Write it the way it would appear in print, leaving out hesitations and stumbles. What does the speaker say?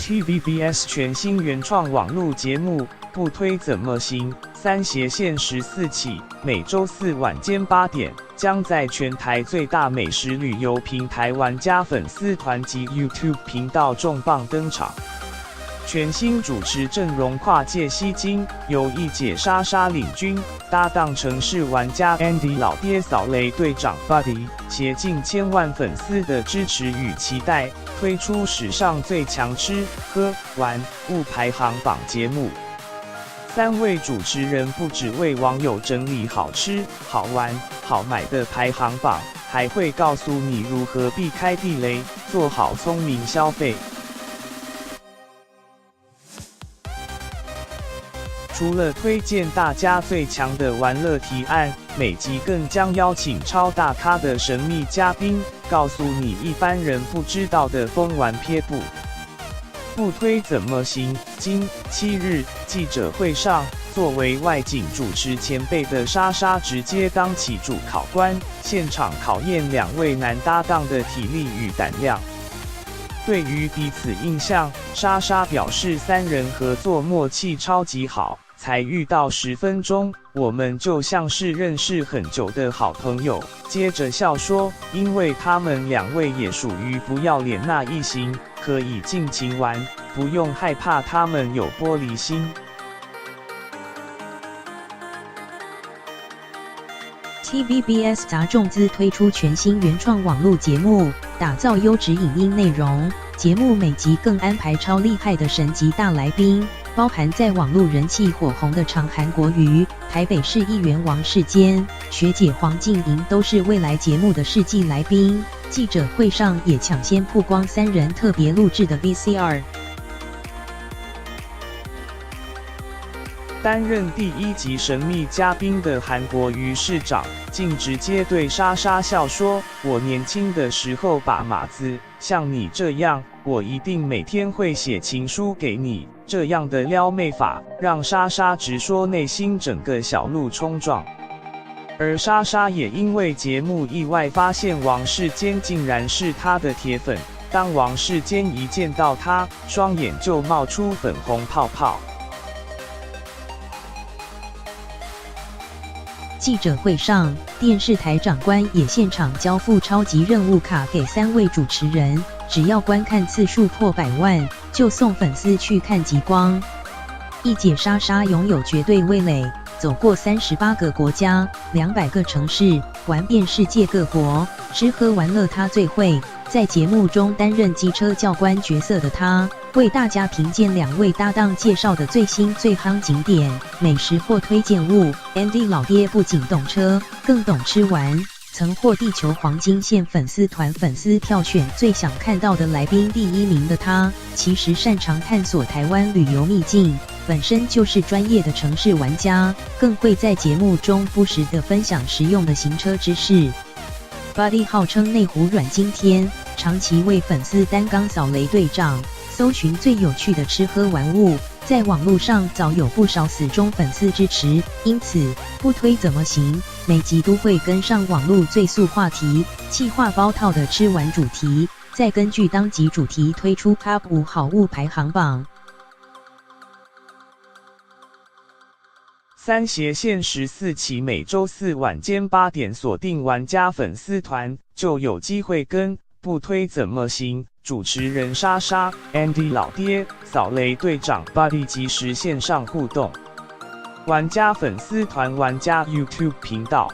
TVBS 全新原创网络节目《不推怎么行》3斜线14期，每周四晚间8点，将在全台最大美食旅游平台玩家粉丝团及 YouTube 频道重磅登场。全新主持阵容跨界吸睛，由一姐莎莎领军，搭档城市玩家 Andy 老爹扫雷队长 Buddy， 携近千万粉丝的支持与期待，推出史上最强吃喝玩物排行榜节目。3位主持人不只为网友整理好吃、好玩、好买的排行榜，还会告诉你如何避开地雷，做好聪明消费。除了推荐大家最强的玩乐提案，每集更将邀请超大咖的神秘嘉宾，告诉你一般人不知道的疯玩撇步。不推怎么行？今7日记者会上，作为外景主持前辈的莎莎直接当起主考官，现场考验2位男搭档的体力与胆量。对于彼此印象，莎莎表示3人合作默契超级好，才遇到10分钟，我们就像是认识很久的好朋友。接着笑说，因为他们2位也属于不要脸那一型，可以尽情玩，不用害怕他们有玻璃心。TVBS 砸重资推出全新原创网络节目，打造优质影音内容。节目每集更安排超厉害的神级大来宾，包含在网络人气火红的长韩国瑜、台北市议员王世坚、学姐黄静莹都是未来节目的世纪来宾。记者会上也抢先曝光3人特别录制的 VCR。担任第1集神秘嘉宾的韩国瑜市长，竟直接对莎莎笑说：“我年轻的时候把马子，像你这样，我一定每天会写情书给你。”这样的撩妹法，让莎莎直说内心整个小鹿冲撞。而莎莎也因为节目意外发现王世坚竟然是她的铁粉，当王世坚一见到她，双眼就冒出粉红泡泡。记者会上，电视台长官也现场交付超级任务卡给3位主持人，只要观看次数破100万，就送粉丝去看极光。一姐莎莎拥有绝对味蕾，走过38个国家、200个城市，玩遍世界各国，吃喝玩乐她最会。在节目中担任机车教官角色的她，为大家评鉴2位搭档介绍的最新最夯景点、美食或推荐物。Andy 老爹不仅懂车，更懂吃玩。曾获地球黄金线粉丝团粉丝票选最想看到的来宾第1名的他，其实擅长探索台湾旅游秘境，本身就是专业的城市玩家，更会在节目中不时地分享实用的行车知识。Buddy 号称内湖阮经天，长期为粉丝担纲扫雷队长，搜寻最有趣的吃喝玩物，在网络上早有不少死忠粉丝支持，因此不推怎么行，每集都会跟上网络最速话题，企划包套的吃玩主题，再根据当集主题推出 Top 5好物排行榜。3斜线14期每周四晚间8点锁定玩家粉丝团，就有机会跟不推怎么行主持人莎莎、Andy 老爹、扫雷队长 Buddy 及时线上互动。玩家粉丝团、玩家 YouTube 频道。